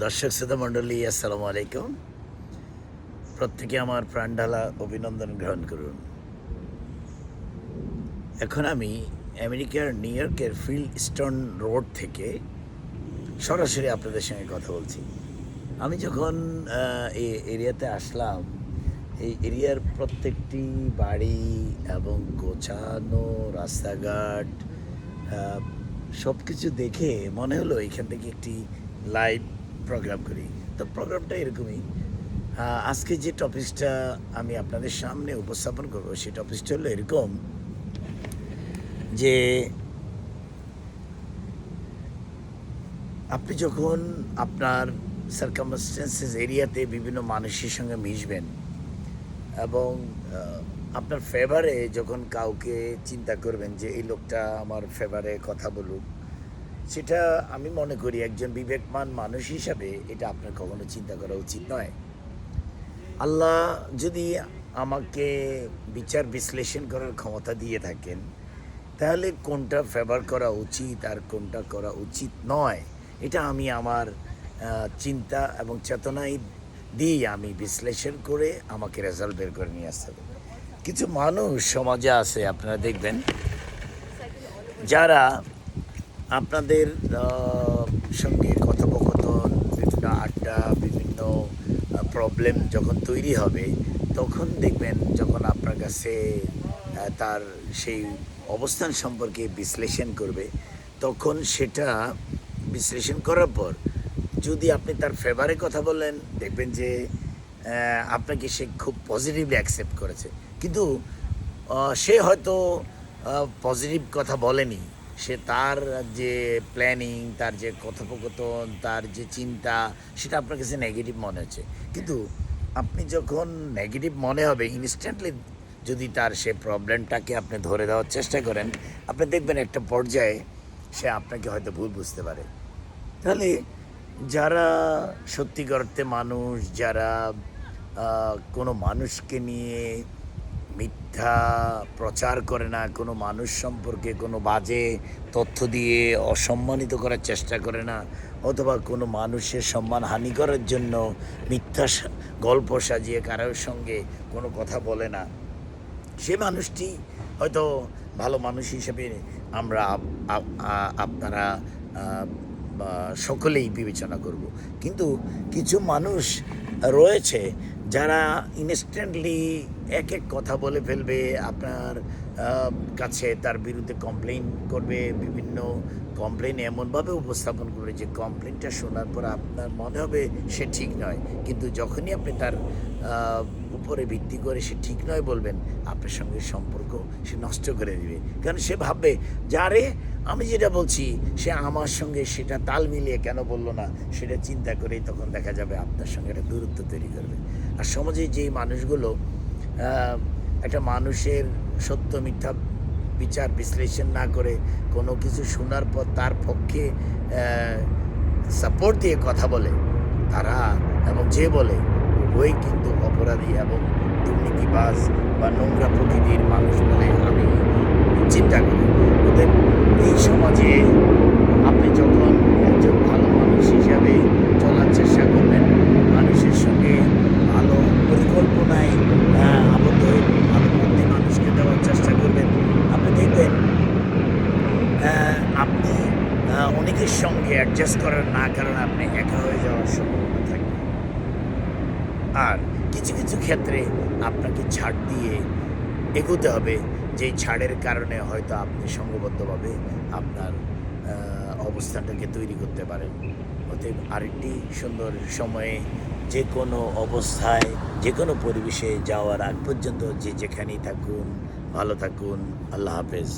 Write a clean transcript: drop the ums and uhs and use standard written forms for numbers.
দর্শক শ্রোতা মণ্ডলী, আসসালামু আলাইকুম। প্রত্যেকে আমার প্রাণঢালা অভিনন্দন গ্রহণ করুন। এখন আমি আমেরিকার নিউ ইয়র্কের ফিল্ডস্টোন রোড থেকে সরাসরি আপনাদের সঙ্গে কথা বলছি। আমি যখন এই এরিয়াতে আসলাম, এই এরিয়ার প্রত্যেকটি বাড়ি এবং গোছানো রাস্তাঘাট সব কিছু দেখে মনে হলো এখান থেকে একটি লাইভ প্রোগ্রাম করি। তো প্রোগ্রামটা এরকমই। আজকে যে টপিকসটা আমি আপনাদের সামনে উপস্থাপন করবো সেই টপিকসটা হলো এরকম যে আপনি যখন আপনার সার্কামস্টেন্সেস এরিয়াতে বিভিন্ন মানুষের সঙ্গে মিশবেন এবং আপনার ফেভারে যখন কাউকে চিন্তা করবেন যে এই লোকটা আমার ফেভারে কথা বলুক, সেটা আমি মনে করি একজন বিবেকমান মানুষ হিসাবে এটা আপনার কখনো চিন্তা করা উচিত নয়। আল্লাহ যদি আমাকে বিচার বিশ্লেষণ করার ক্ষমতা দিয়ে থাকেন, তাহলে কোনটা ফেভার করা উচিত আর কোনটা করা উচিত নয়, এটা আমি আমার চিন্তা এবং চেতনায় দিয়ে আমি বিশ্লেষণ করে আমাকে রেজাল্ট বের করে নিয়ে আসতে হবে। কিছু মানুষ সমাজে আছে, আপনারা দেখবেন, যারা আপনাদের সঙ্গে কথোপকথন, বিভিন্ন আড্ডা, বিভিন্ন প্রবলেম যখন তৈরি হবে, তখন দেখবেন যখন আপনার কাছে তার সেই অবস্থান সম্পর্কে বিশ্লেষণ করবে, তখন সেটা বিশ্লেষণ করার পর যদি আপনি তার ফেভারে কথা বলেন, দেখবেন যে আপনাকে সে খুব পজিটিভলি অ্যাকসেপ্ট করেছে। কিন্তু সে হয়তো পজিটিভ কথা বলেনি, সে তার যে প্ল্যানিং, তার যে কথোপকথন, তার যে চিন্তা, সেটা আপনার কাছে নেগেটিভ মনে হচ্ছে। কিন্তু আপনি যখন নেগেটিভ মনে হবে, ইনস্ট্যান্টলি যদি তার সে প্রবলেমটাকে আপনি ধরে দেওয়ার চেষ্টা করেন, আপনি দেখবেন একটা পর্যায়ে সে আপনাকে হয়তো ভুল বুঝতে পারে। তাহলে যারা সত্যিকার অর্থে মানুষ, যারা কোনো মানুষকে নিয়ে মিথ্যা প্রচার করে না, কোনো মানুষ সম্পর্কে কোনো বাজে তথ্য দিয়ে অসম্মানিত করার চেষ্টা করে না, অথবা কোনো মানুষের সম্মান হানি করার জন্য মিথ্যা গল্প সাজিয়ে কারোর সঙ্গে কোনো কথা বলে না, সে মানুষটি হয়তো ভালো মানুষ হিসেবে আমরা আপনারা সকলেই বিবেচনা করব। কিন্তু কিছু মানুষ রয়েছে যারা ইনস্ট্যান্টলি এক কথা বলে ফেলবে, আপনার কাছে তার বিরুদ্ধে কমপ্লেন করবে, বিভিন্ন কমপ্লেন এমনভাবে উপস্থাপন করবে যে কমপ্লেনটা শোনার পর আপনার মনে হবে সে ঠিক নয়, কিন্তু যখনই আপনি তার উপরে ভিত্তি করে সে ঠিক নয় বলবেন, আপনার সঙ্গে সম্পর্ক সে নষ্ট করে দেবে। কারণ সে ভাববে যারে আমি যেটা বলছি সে আমার সঙ্গে সেটা তাল মিলিয়ে কেন বললো না, সেটা চিন্তা করেই তখন দেখা যাবে আপনার সঙ্গে একটা দূরত্ব তৈরি করবে। আর সমাজে যেই মানুষগুলো একটা মানুষের সত্য মিথ্যা বিচার বিশ্লেষণ না করে কোনো কিছু শোনার পর তার পক্ষে সাপোর্ট দিয়ে কথা বলে, তারা এবং যে বলে উভয়ই কিন্তু অপরাধী এবং দুর্নীতিবাজ বা নোংরা প্রকৃতির মানুষ বলে আমি চিন্তা করি। ওদের এই সমাজে আপনি যখন একজন ভালো মানুষ হিসাবে চলার চেষ্টা করবেন, মানুষের সঙ্গে ভালো পরিকল্পনায় আবদ্ধ হয়ে ভালো বুদ্ধি মানুষকে দেওয়ার চেষ্টা করবেন, আপনি দেখবেন আপনি অনেকের সঙ্গে অ্যাডজাস্ট করার না কারণে আপনি একা হয়ে যাওয়ার সম্ভাবনা থাকবে। আর কিছু কিছু ক্ষেত্রে আপনাকে ছাড় দিয়ে এগোতে হবে, যেই ছাড়ের কারণে হয়তো আপনি সংঘবদ্ধভাবে আপনার অবস্থানটাকে তৈরি করতে পারেন। অতএব আরেকটি সুন্দর সময়ে যে কোনো অবস্থায় যে কোনো পরিবেশে যাওয়ার আগ পর্যন্ত যে যেখানেই থাকুন, ভালো থাকুন। আল্লাহ হাফেজ।